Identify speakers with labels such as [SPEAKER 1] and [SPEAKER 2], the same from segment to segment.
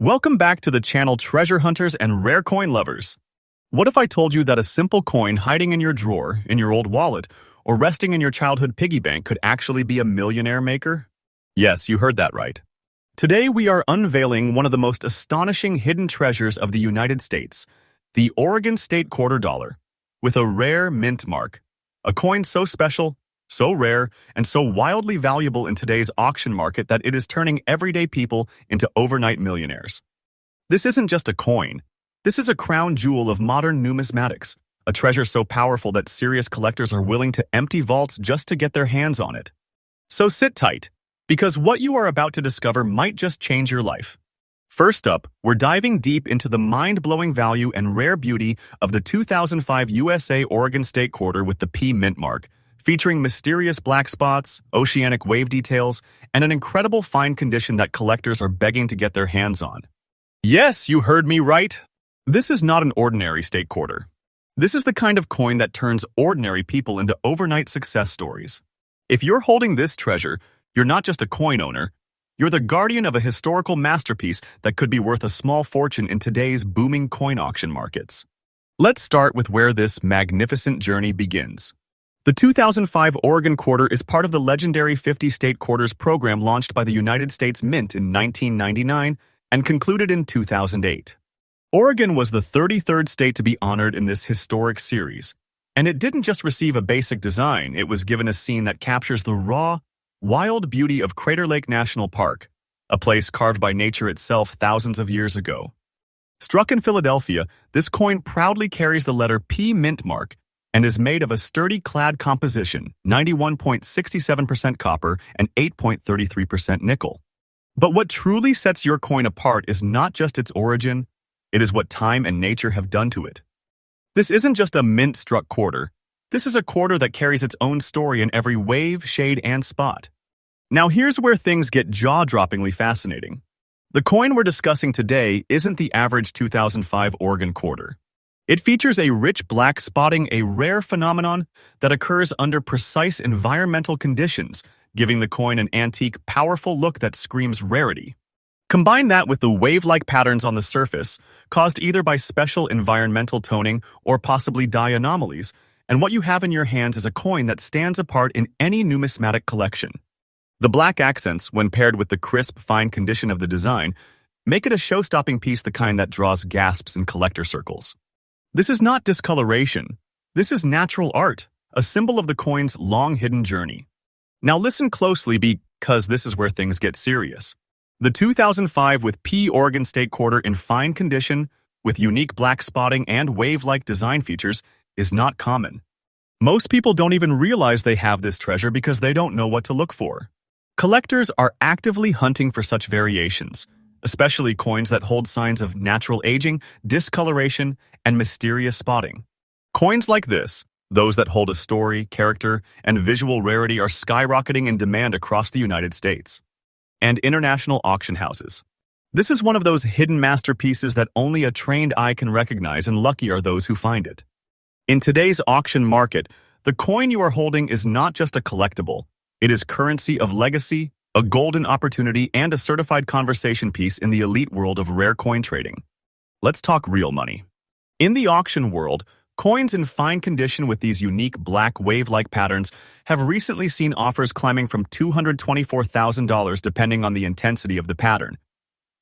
[SPEAKER 1] Welcome back to the channel Treasure Hunters and Rare Coin Lovers. What if I told you that a simple coin hiding in your drawer, in your old wallet, or resting in your childhood piggy bank could actually be a millionaire maker? Yes, you heard that right. Today we are unveiling one of the most astonishing hidden treasures of the United States, the Oregon State Quarter Dollar, with a rare mint mark. A coin so special, so rare, and so wildly valuable in today's auction market that it is turning everyday people into overnight millionaires. This isn't just a coin. This is a crown jewel of modern numismatics, a treasure so powerful that serious collectors are willing to empty vaults just to get their hands on it. So sit tight, because what you are about to discover might just change your life. First up, we're diving deep into the mind-blowing value and rare beauty of the 2005 USA Oregon State Quarter with the P mint mark, featuring mysterious black spots, oceanic wave details, and an incredible fine condition that collectors are begging to get their hands on. Yes, you heard me right. This is not an ordinary state quarter. This is the kind of coin that turns ordinary people into overnight success stories. If you're holding this treasure, you're not just a coin owner, you're the guardian of a historical masterpiece that could be worth a small fortune in today's booming coin auction markets. Let's start with where this magnificent journey begins. The 2005 Oregon Quarter is part of the legendary 50 State Quarters program launched by the United States Mint in 1999 and concluded in 2008. Oregon was the 33rd state to be honored in this historic series, and it didn't just receive a basic design, it was given a scene that captures the raw, wild beauty of Crater Lake National Park, a place carved by nature itself thousands of years ago. Struck in Philadelphia, this coin proudly carries the letter P mint mark and is made of a sturdy clad composition, 91.67% copper and 8.33% nickel. But what truly sets your coin apart is not just its origin, it is what time and nature have done to it. This isn't just a mint-struck quarter. This is a quarter that carries its own story in every wave, shade, and spot. Now here's where things get jaw-droppingly fascinating. The coin we're discussing today isn't the average 2005 Oregon quarter. It features a rich black spotting, a rare phenomenon that occurs under precise environmental conditions, giving the coin an antique, powerful look that screams rarity. Combine that with the wave-like patterns on the surface, caused either by special environmental toning or possibly dye anomalies, and what you have in your hands is a coin that stands apart in any numismatic collection. The black accents, when paired with the crisp, fine condition of the design, make it a show-stopping piece, the kind that draws gasps in collector circles. This is not discoloration. This is natural art, a symbol of the coin's long-hidden journey. Now listen closely because this is where things get serious. The 2005 with P Oregon State Quarter in fine condition, with unique black spotting and wave-like design features, is not common. Most people don't even realize they have this treasure because they don't know what to look for. Collectors are actively hunting for such variations, especially coins that hold signs of natural aging, discoloration, and mysterious spotting. Coins like this, those that hold a story, character, and visual rarity, are skyrocketing in demand across the United States and international auction houses. This is one of those hidden masterpieces that only a trained eye can recognize, and lucky are those who find it. In today's auction market, the coin you are holding is not just a collectible. It is currency of legacy, a golden opportunity, and a certified conversation piece in the elite world of rare coin trading. Let's talk real money. In the auction world, coins in fine condition with these unique black wave-like patterns have recently seen offers climbing from $224,000 depending on the intensity of the pattern,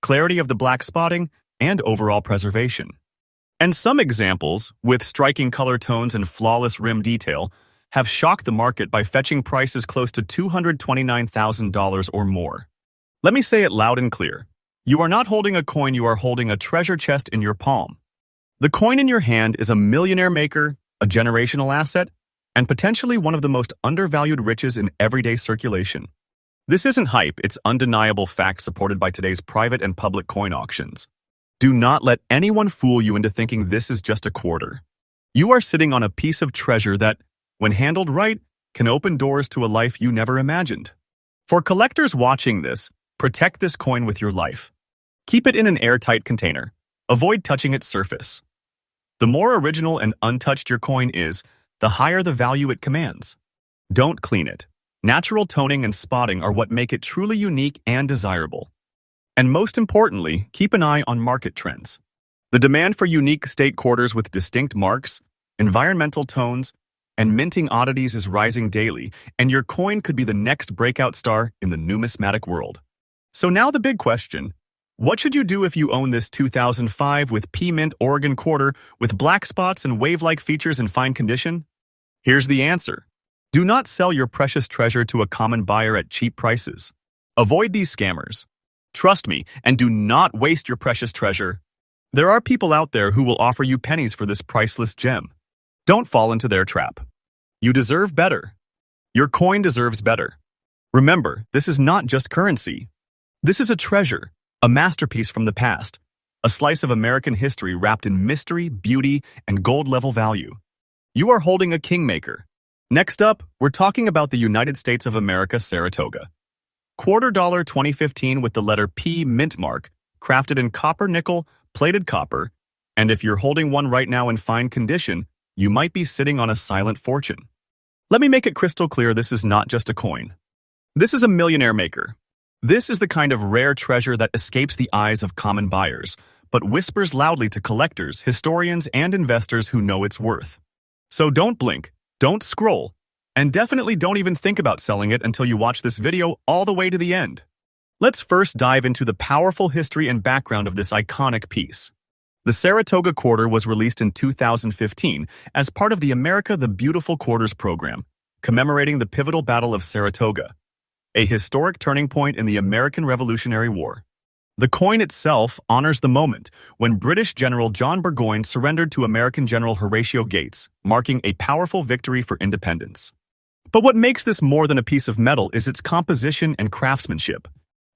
[SPEAKER 1] clarity of the black spotting, and overall preservation. And some examples, with striking color tones and flawless rim detail, have shocked the market by fetching prices close to $229,000 or more. Let me say it loud and clear. You are not holding a coin, you are holding a treasure chest in your palm. The coin in your hand is a millionaire maker, a generational asset, and potentially one of the most undervalued riches in everyday circulation. This isn't hype, it's undeniable fact supported by today's private and public coin auctions. Do not let anyone fool you into thinking this is just a quarter. You are sitting on a piece of treasure that, when handled right, can open doors to a life you never imagined. For collectors watching this, protect this coin with your life. Keep it in an airtight container. Avoid touching its surface. The more original and untouched your coin is, the higher the value it commands. Don't clean it. Natural toning and spotting are what make it truly unique and desirable. And most importantly, keep an eye on market trends. The demand for unique state quarters with distinct marks, environmental tones, and minting oddities is rising daily, and your coin could be the next breakout star in the numismatic world. So now the big question: what should you do if you own this 2005 with P-Mint Oregon quarter with black spots and wave-like features in fine condition? Here's the answer. Do not sell your precious treasure to a common buyer at cheap prices. Avoid these scammers. Trust me, and do not waste your precious treasure. There are people out there who will offer you pennies for this priceless gem. Don't fall into their trap. You deserve better. Your coin deserves better. Remember, this is not just currency. This is a treasure, a masterpiece from the past, a slice of American history wrapped in mystery, beauty, and gold-level value. You are holding a kingmaker. Next up, we're talking about the United States of America Saratoga. $quarter 2015 with the letter P mint mark, crafted in copper nickel, plated copper, and if you're holding one right now in fine condition, you might be sitting on a silent fortune. Let me make it crystal clear, this is not just a coin. This is a millionaire maker. This is the kind of rare treasure that escapes the eyes of common buyers, but whispers loudly to collectors, historians, and investors who know its worth. So don't blink, don't scroll, and definitely don't even think about selling it until you watch this video all the way to the end. Let's first dive into the powerful history and background of this iconic piece. The Saratoga Quarter was released in 2015 as part of the America the Beautiful Quarters program, commemorating the pivotal Battle of Saratoga, a historic turning point in the American Revolutionary War. The coin itself honors the moment when British General John Burgoyne surrendered to American General Horatio Gates, marking a powerful victory for independence. But what makes this more than a piece of metal is its composition and craftsmanship.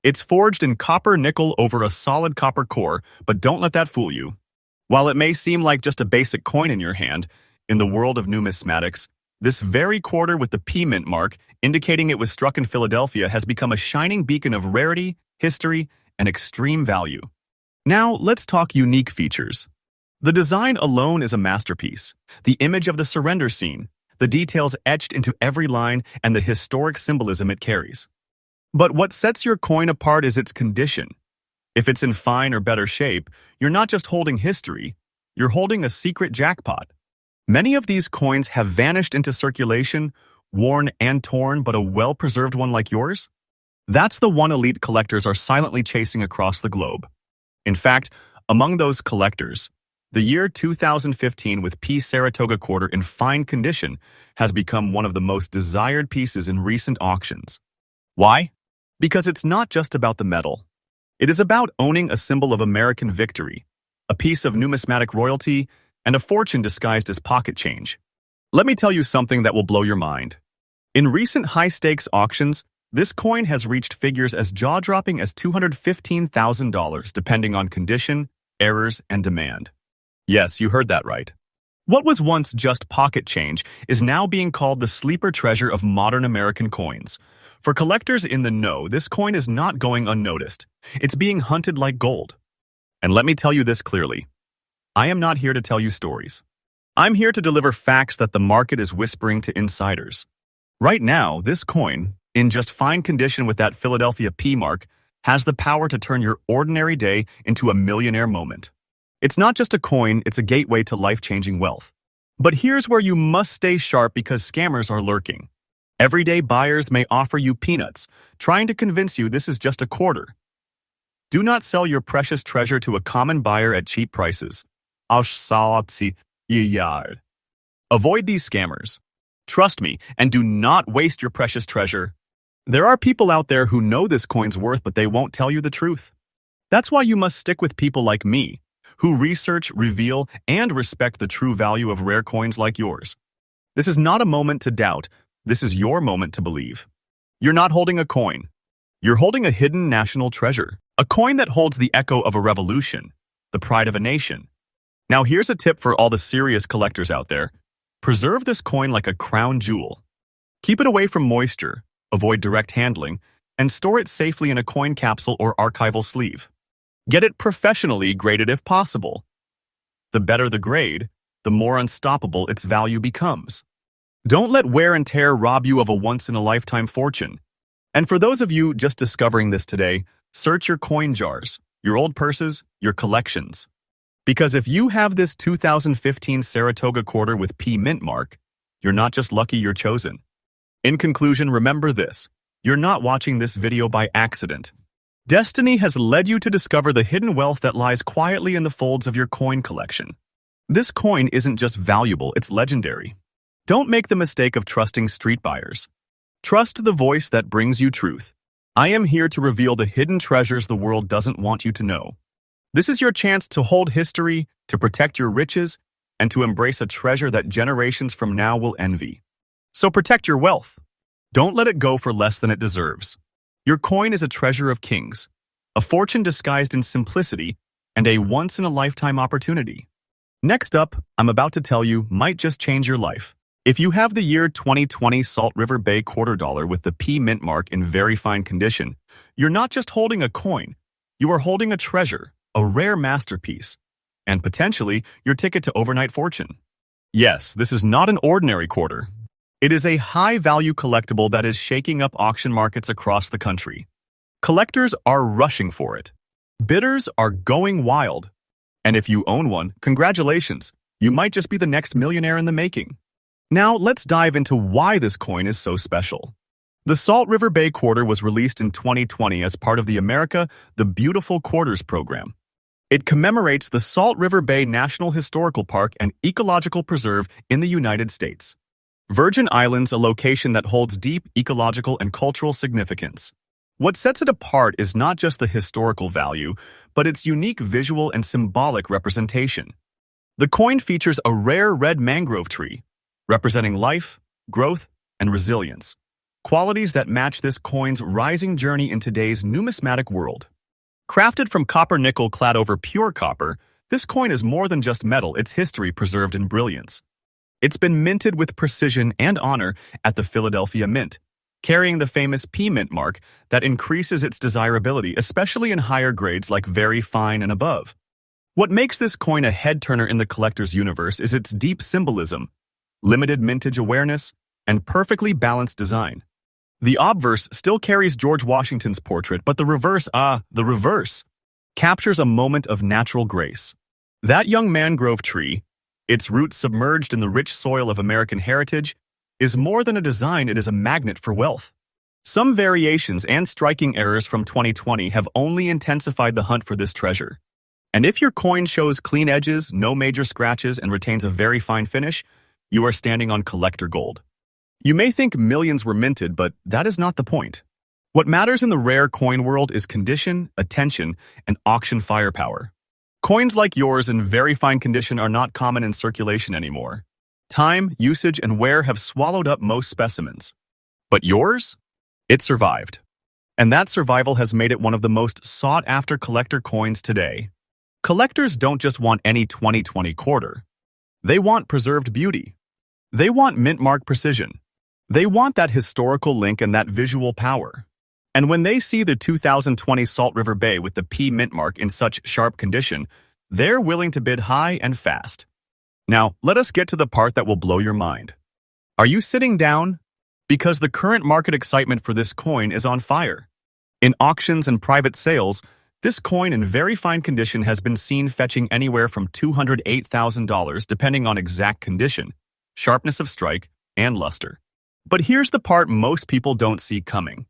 [SPEAKER 1] It's forged in copper nickel over a solid copper core, but don't let that fool you. While it may seem like just a basic coin in your hand, in the world of numismatics, this very quarter with the P-Mint mark, indicating it was struck in Philadelphia, has become a shining beacon of rarity, history, and extreme value. Now, let's talk unique features. The design alone is a masterpiece. The image of the surrender scene, the details etched into every line, and the historic symbolism it carries. But what sets your coin apart is its condition. If it's in fine or better shape, you're not just holding history, you're holding a secret jackpot. Many of these coins have vanished into circulation, worn and torn, but a well-preserved one like yours? That's the one elite collectors are silently chasing across the globe. In fact, among those collectors, the year 2015 with P Saratoga Quarter in fine condition has become one of the most desired pieces in recent auctions. Why? Because it's not just about the metal. It is about owning a symbol of American victory, a piece of numismatic royalty, and a fortune disguised as pocket change. Let me tell you something that will blow your mind. In recent high-stakes auctions, this coin has reached figures as jaw-dropping as $215,000 depending on condition, errors, and demand. Yes, you heard that right. What was once just pocket change is now being called the sleeper treasure of modern American coins. For collectors in the know, this coin is not going unnoticed. It's being hunted like gold. And let me tell you this clearly. I am not here to tell you stories. I'm here to deliver facts that the market is whispering to insiders. Right now, this coin, in just fine condition with that Philadelphia P mark, has the power to turn your ordinary day into a millionaire moment. It's not just a coin, it's a gateway to life-changing wealth. But here's where you must stay sharp because scammers are lurking. Everyday buyers may offer you peanuts, trying to convince you this is just a quarter. Do not sell your precious treasure to a common buyer at cheap prices. Avoid these scammers. Trust me, and do not waste your precious treasure. There are people out there who know this coin's worth, but they won't tell you the truth. That's why you must stick with people like me, who research, reveal, and respect the true value of rare coins like yours. This is not a moment to doubt. This is your moment to believe. You're not holding a coin. You're holding a hidden national treasure, a coin that holds the echo of a revolution, the pride of a nation. Now here's a tip for all the serious collectors out there. Preserve this coin like a crown jewel. Keep it away from moisture, avoid direct handling, and store it safely in a coin capsule or archival sleeve. Get it professionally graded if possible. The better the grade, the more unstoppable its value becomes. Don't let wear and tear rob you of a once-in-a-lifetime fortune. And for those of you just discovering this today, Search your coin jars, your old purses, your collections. Because if you have this 2015 Saratoga quarter with P mint mark, you're not just lucky, you're chosen. In conclusion, remember this: you're not watching this video by accident. Destiny has led you to discover the hidden wealth that lies quietly in the folds of your coin collection. This coin isn't just valuable, it's legendary. Don't make the mistake of trusting street buyers. Trust the voice that brings you truth. I am here to reveal the hidden treasures the world doesn't want you to know. This is your chance to hold history, to protect your riches, and to embrace a treasure that generations from now will envy. So protect your wealth. Don't let it go for less than it deserves. Your coin is a treasure of kings, a fortune disguised in simplicity, and a once-in-a-lifetime opportunity. Next up, I'm about to tell you might just change your life. If you have the year 2020 Salt River Bay quarter dollar with the P mint mark in very fine condition, you're not just holding a coin, you are holding a treasure, a rare masterpiece, and potentially your ticket to overnight fortune. Yes, this is not an ordinary quarter. It is a high-value collectible that is shaking up auction markets across the country. Collectors are rushing for it. Bidders are going wild. And if you own one, congratulations, you might just be the next millionaire in the making. Now, let's dive into why this coin is so special. The Salt River Bay quarter was released in 2020 as part of the America the Beautiful Quarters program. It commemorates the Salt River Bay National Historical Park and Ecological Preserve in the United States. Virgin Islands, a location that holds deep ecological and cultural significance. What sets it apart is not just the historical value, but its unique visual and symbolic representation. The coin features a rare red mangrove tree, representing life, growth, and resilience, qualities that match this coin's rising journey in today's numismatic world. Crafted from copper nickel clad over pure copper, this coin is more than just metal, it's history preserved in brilliance. It's been minted with precision and honor at the Philadelphia Mint, carrying the famous P mint mark that increases its desirability, especially in higher grades like very fine and above. What makes this coin a head-turner in the collector's universe is its deep symbolism, limited mintage awareness, and perfectly balanced design. The obverse still carries George Washington's portrait, but the reverse, captures a moment of natural grace. That young mangrove tree, its roots submerged in the rich soil of American heritage, is more than a design, it is a magnet for wealth. Some variations and striking errors from 2020 have only intensified the hunt for this treasure. And if your coin shows clean edges, no major scratches, and retains a very fine finish, you are standing on collector gold. You may think millions were minted, but that is not the point. What matters in the rare coin world is condition, attention, and auction firepower. Coins like yours in very fine condition are not common in circulation anymore. Time, usage, and wear have swallowed up most specimens. But yours? It survived. And that survival has made it one of the most sought-after collector coins today. Collectors don't just want any 2020 quarter. They want preserved beauty. They want mint mark precision. They want that historical link and that visual power. And when they see the 2020 Salt River Bay with the P mint mark in such sharp condition, they're willing to bid high and fast. Now, let us get to the part that will blow your mind. Are you sitting down? Because the current market excitement for this coin is on fire. In auctions and private sales, this coin in very fine condition has been seen fetching anywhere from $208,000 depending on exact condition, sharpness of strike, and luster. But here's the part most people don't see coming.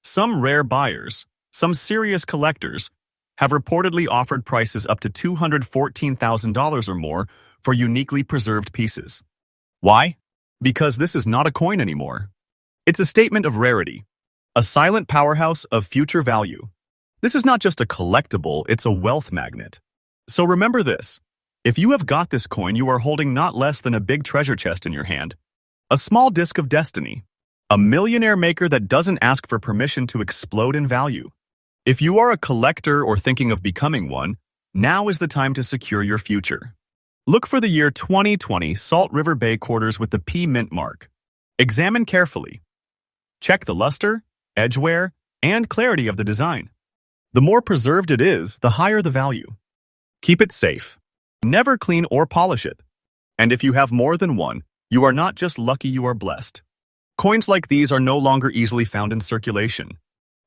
[SPEAKER 1] Some rare buyers, some serious collectors, have reportedly offered prices up to $214,000 or more for uniquely preserved pieces. Why? Because this is not a coin anymore. It's a statement of rarity, a silent powerhouse of future value. This is not just a collectible, it's a wealth magnet. So remember this: if you have got this coin, you are holding not less than a big treasure chest in your hand, a small disc of destiny, a millionaire maker that doesn't ask for permission to explode in value. If you are a collector or thinking of becoming one, now is the time to secure your future. Look for the year 2020 Salt River Bay quarters with the P mint mark. Examine carefully. Check the luster, edge wear, and clarity of the design. The more preserved it is, the higher the value. Keep it safe. Never clean or polish it. And if you have more than one, you are not just lucky, you are blessed. Coins like these are no longer easily found in circulation.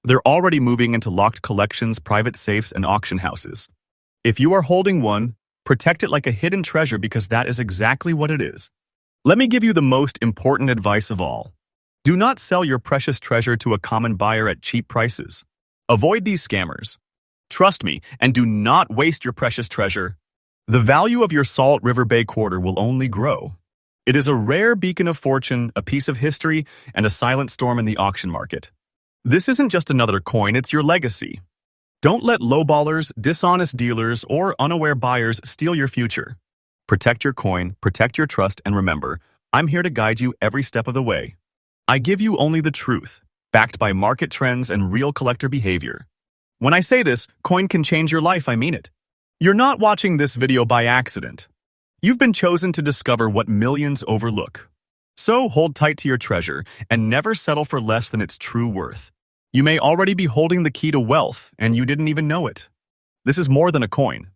[SPEAKER 1] They're already moving into locked collections, private safes, and auction houses. If you are holding one, protect it like a hidden treasure because that is exactly what it is. Let me give you the most important advice of all. Do not sell your precious treasure to a common buyer at cheap prices. Avoid these scammers. Trust me, and do not waste your precious treasure. The value of your Salt River Bay quarter will only grow. It is a rare beacon of fortune, a piece of history, and a silent storm in the auction market. This isn't just another coin, it's your legacy. Don't let lowballers, dishonest dealers, or unaware buyers steal your future. Protect your coin, protect your trust, and remember, I'm here to guide you every step of the way. I give you only the truth, backed by market trends and real collector behavior. When I say this, coin can change your life, I mean it. You're not watching this video by accident. You've been chosen to discover what millions overlook. So hold tight to your treasure and never settle for less than its true worth. You may already be holding the key to wealth and you didn't even know it. This is more than a coin.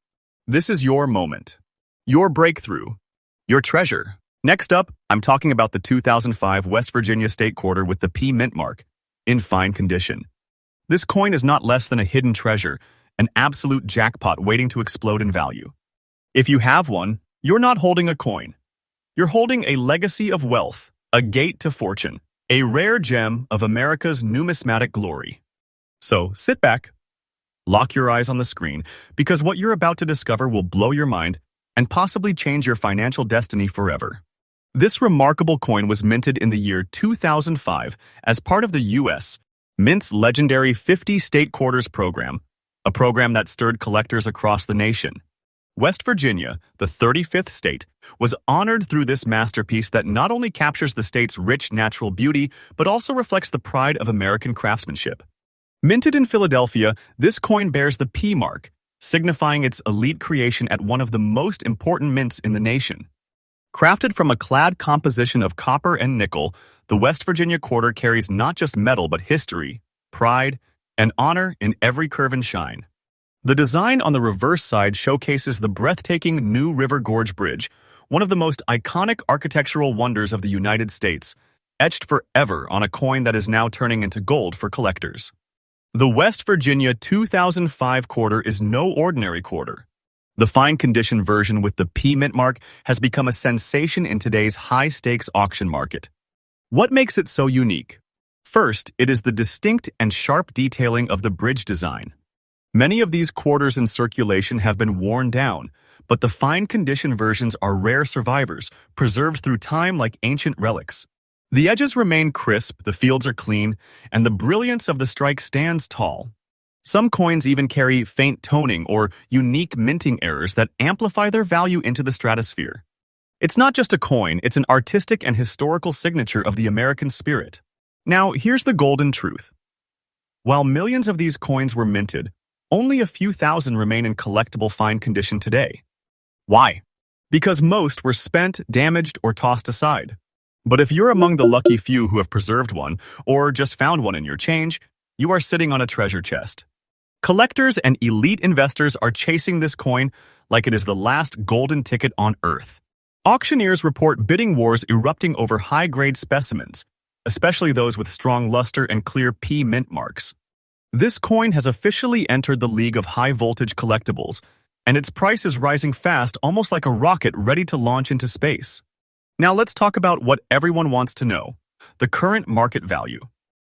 [SPEAKER 1] This is your moment, your breakthrough, your treasure. Next up, I'm talking about the 2005 West Virginia State Quarter with the P mint mark, in fine condition. This coin is not less than a hidden treasure, an absolute jackpot waiting to explode in value. If you have one, you're not holding a coin. You're holding a legacy of wealth, a gate to fortune, a rare gem of America's numismatic glory. So sit back, lock your eyes on the screen, because what you're about to discover will blow your mind and possibly change your financial destiny forever. This remarkable coin was minted in the year 2005 as part of the U.S. Mint's legendary 50 State Quarters program, a program that stirred collectors across the nation. West Virginia, the 35th state, was honored through this masterpiece that not only captures the state's rich natural beauty, but also reflects the pride of American craftsmanship. Minted in Philadelphia, this coin bears the P mark, signifying its elite creation at one of the most important mints in the nation. Crafted from a clad composition of copper and nickel, the West Virginia quarter carries not just metal but history, pride, and honor in every curve and shine. The design on the reverse side showcases the breathtaking New River Gorge Bridge, one of the most iconic architectural wonders of the United States, etched forever on a coin that is now turning into gold for collectors. The West Virginia 2005 quarter is no ordinary quarter. The fine condition version with the P mint mark has become a sensation in today's high-stakes auction market. What makes it so unique? First, it is the distinct and sharp detailing of the bridge design. Many of these quarters in circulation have been worn down, but the fine condition versions are rare survivors, preserved through time like ancient relics. The edges remain crisp, the fields are clean, and the brilliance of the strike stands tall. Some coins even carry faint toning or unique minting errors that amplify their value into the stratosphere. It's not just a coin, it's an artistic and historical signature of the American spirit. Now, here's the golden truth. While millions of these coins were minted, only a few thousand remain in collectible fine condition today. Why? Because most were spent, damaged, or tossed aside. But if you're among the lucky few who have preserved one, or just found one in your change, you are sitting on a treasure chest. Collectors and elite investors are chasing this coin like it is the last golden ticket on Earth. Auctioneers report bidding wars erupting over high-grade specimens, especially those with strong luster and clear P mint marks. This coin has officially entered the league of high-voltage collectibles, and its price is rising fast, almost like a rocket ready to launch into space. Now let's talk about what everyone wants to know, the current market value.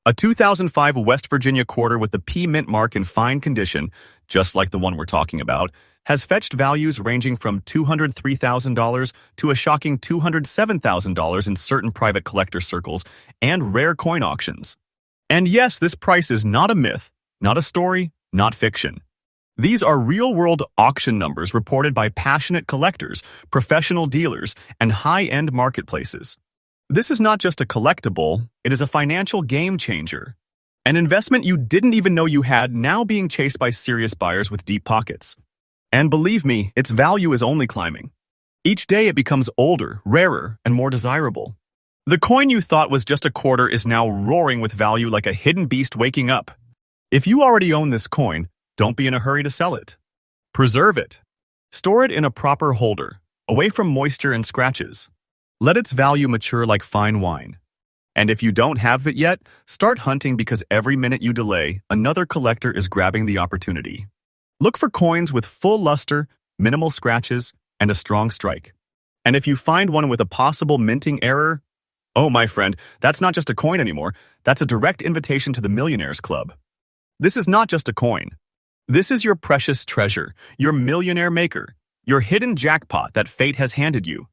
[SPEAKER 1] A 2005 West Virginia quarter with the P mint mark in fine condition, just like the one we're talking about, has fetched values ranging from $203,000 to a shocking $207,000 in certain private collector circles and rare coin auctions. And yes, this price is not a myth, not a story, not fiction. These are real-world auction numbers reported by passionate collectors, professional dealers, and high-end marketplaces. This is not just a collectible, it is a financial game changer. An investment you didn't even know you had, now being chased by serious buyers with deep pockets. And believe me, its value is only climbing. Each day it becomes older, rarer, and more desirable. The coin you thought was just a quarter is now roaring with value like a hidden beast waking up. If you already own this coin, don't be in a hurry to sell it. Preserve it. Store it in a proper holder, away from moisture and scratches. Let its value mature like fine wine. And if you don't have it yet, start hunting because every minute you delay, another collector is grabbing the opportunity. Look for coins with full luster, minimal scratches, and a strong strike. And if you find one with a possible minting error, oh my friend, that's not just a coin anymore, that's a direct invitation to the Millionaires Club. This is not just a coin. This is your precious treasure, your millionaire maker, your hidden jackpot that fate has handed you.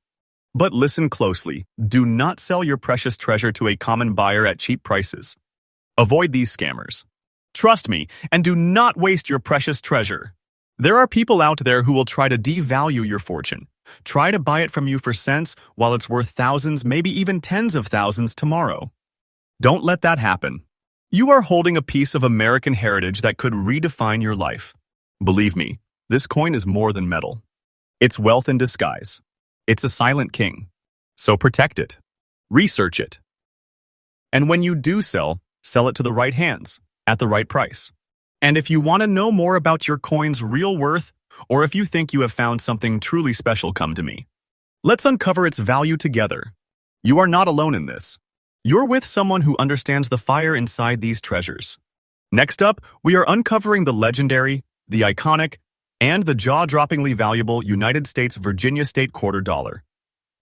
[SPEAKER 1] But listen closely, do not sell your precious treasure to a common buyer at cheap prices. Avoid these scammers. Trust me, and do not waste your precious treasure. There are people out there who will try to devalue your fortune, try to buy it from you for cents while it's worth thousands, maybe even tens of thousands tomorrow. Don't let that happen. You are holding a piece of American heritage that could redefine your life. Believe me, this coin is more than metal. It's wealth in disguise. It's a silent king. So protect it. Research it. And when you do sell it to the right hands, at the right price. And if you want to know more about your coin's real worth, or if you think you have found something truly special, come to me. Let's uncover its value together. You are not alone in this. You're with someone who understands the fire inside these treasures. Next up, we are uncovering the legendary, the iconic, and the jaw-droppingly valuable United States Virginia State Quarter Dollar.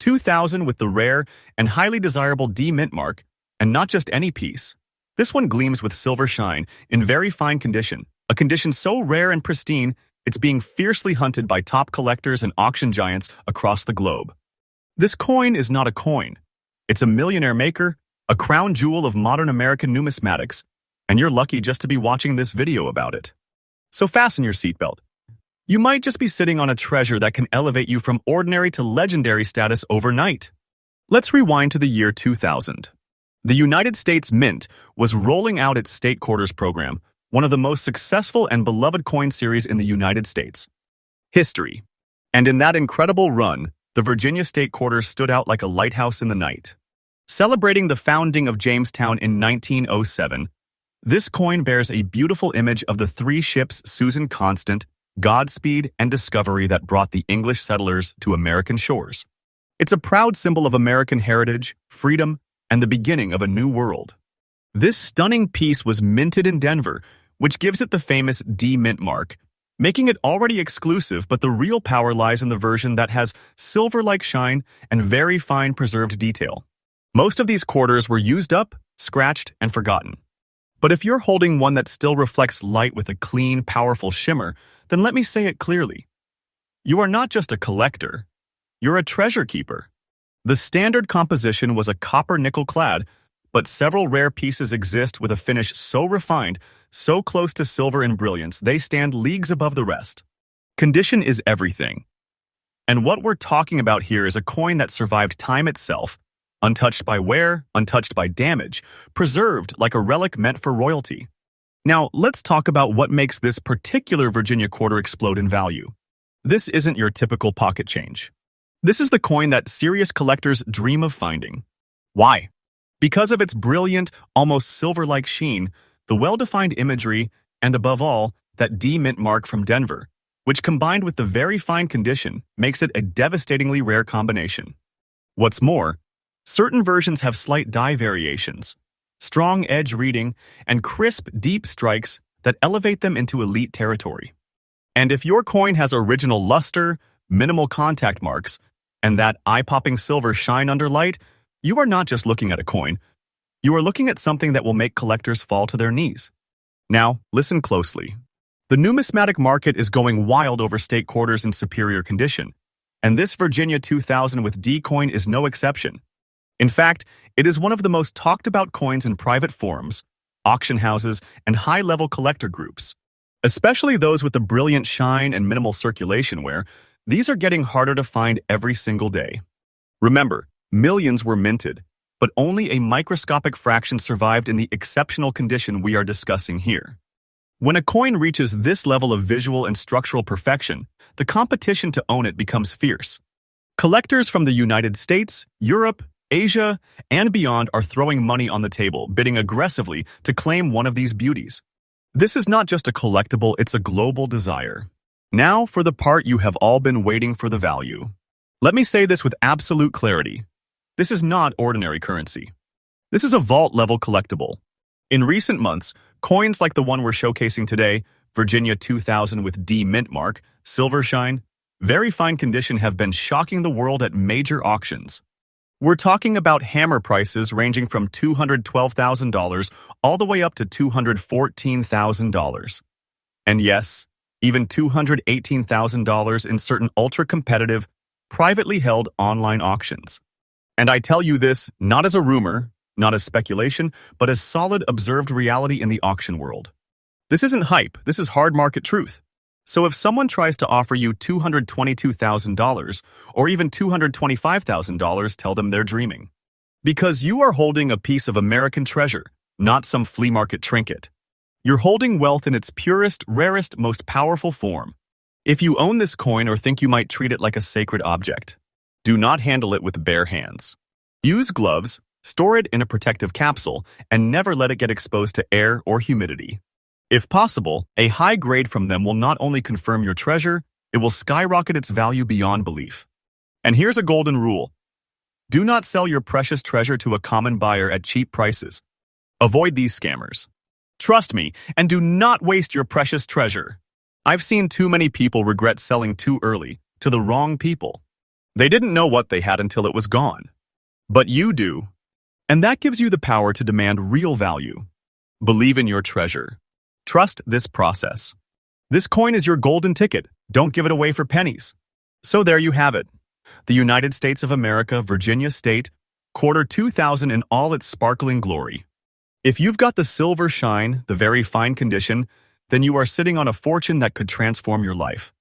[SPEAKER 1] 2000 with the rare and highly desirable D mint mark, and not just any piece. This one gleams with silver shine in very fine condition, a condition so rare and pristine, it's being fiercely hunted by top collectors and auction giants across the globe. This coin is not a coin. It's a millionaire maker, a crown jewel of modern American numismatics, and you're lucky just to be watching this video about it. So fasten your seatbelt. You might just be sitting on a treasure that can elevate you from ordinary to legendary status overnight. Let's rewind to the year 2000. The United States Mint was rolling out its State Quarters program, one of the most successful and beloved coin series in the United States history. And in that incredible run, the Virginia State Quarters stood out like a lighthouse in the night. Celebrating the founding of Jamestown in 1907, this coin bears a beautiful image of the three ships Susan Constant, Godspeed, and Discovery that brought the English settlers to American shores. It's a proud symbol of American heritage, freedom, and the beginning of a new world. This stunning piece was minted in Denver, which gives it the famous D mint mark, making it already exclusive, but the real power lies in the version that has silver-like shine and very fine preserved detail. Most of these quarters were used up, scratched, and forgotten. But if you're holding one that still reflects light with a clean, powerful shimmer, then let me say it clearly. You are not just a collector, you're a treasure keeper. The standard composition was a copper nickel clad, but several rare pieces exist with a finish so refined, so close to silver in brilliance, they stand leagues above the rest. Condition is everything. And what we're talking about here is a coin that survived time itself, untouched by wear, untouched by damage, preserved like a relic meant for royalty. Now, let's talk about what makes this particular Virginia quarter explode in value. This isn't your typical pocket change. This is the coin that serious collectors dream of finding. Why? Because of its brilliant, almost silver-like sheen, the well-defined imagery, and above all, that D mint mark from Denver, which combined with the very fine condition makes it a devastatingly rare combination. What's more, certain versions have slight die variations, strong edge reading, and crisp, deep strikes that elevate them into elite territory. And if your coin has original luster, minimal contact marks, and that eye-popping silver shine under light, you are not just looking at a coin. You are looking at something that will make collectors fall to their knees. Now, listen closely. The numismatic market is going wild over state quarters in superior condition, and this Virginia 2000 with D coin is no exception. In fact, it is one of the most talked about coins in private forums, auction houses, and high-level collector groups. Especially those with the brilliant shine and minimal circulation wear, these are getting harder to find every single day. Remember, millions were minted, but only a microscopic fraction survived in the exceptional condition we are discussing here. When a coin reaches this level of visual and structural perfection, the competition to own it becomes fierce. Collectors from the United States, Europe, Asia, and beyond are throwing money on the table, bidding aggressively to claim one of these beauties. This is not just a collectible, it's a global desire. Now for the part you have all been waiting for, the value. Let me say this with absolute clarity. This is not ordinary currency. This is a vault-level collectible. In recent months, coins like the one we're showcasing today, Virginia 2000 with D mint mark, silver shine, very fine condition, have been shocking the world at major auctions. We're talking about hammer prices ranging from $212,000 all the way up to $214,000. And yes, even $218,000 in certain ultra-competitive, privately held online auctions. And I tell you this not as a rumor, not as speculation, but as solid observed reality in the auction world. This isn't hype, this is hard market truth. So if someone tries to offer you $222,000 or even $225,000, tell them they're dreaming. Because you are holding a piece of American treasure, not some flea market trinket. You're holding wealth in its purest, rarest, most powerful form. If you own this coin or think you might treat it like a sacred object, do not handle it with bare hands. Use gloves, store it in a protective capsule, and never let it get exposed to air or humidity. If possible, a high grade from them will not only confirm your treasure, it will skyrocket its value beyond belief. And here's a golden rule. Do not sell your precious treasure to a common buyer at cheap prices. Avoid these scammers. Trust me, and do not waste your precious treasure. I've seen too many people regret selling too early, to the wrong people. They didn't know what they had until it was gone. But you do. And that gives you the power to demand real value. Believe in your treasure. Trust this process. This coin is your golden ticket. Don't give it away for pennies. So there you have it. The United States of America, Virginia State, quarter 2000 in all its sparkling glory. If you've got the silver shine, the very fine condition, then you are sitting on a fortune that could transform your life.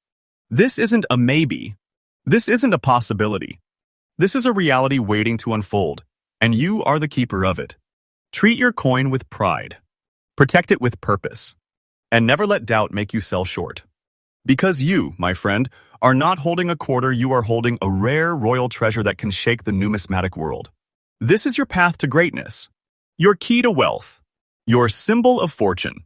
[SPEAKER 1] This isn't a maybe. This isn't a possibility. This is a reality waiting to unfold, and you are the keeper of it. Treat your coin with pride. Protect it with purpose. And never let doubt make you sell short. Because you, my friend, are not holding a quarter, you are holding a rare royal treasure that can shake the numismatic world. This is your path to greatness. Your key to wealth. Your symbol of fortune.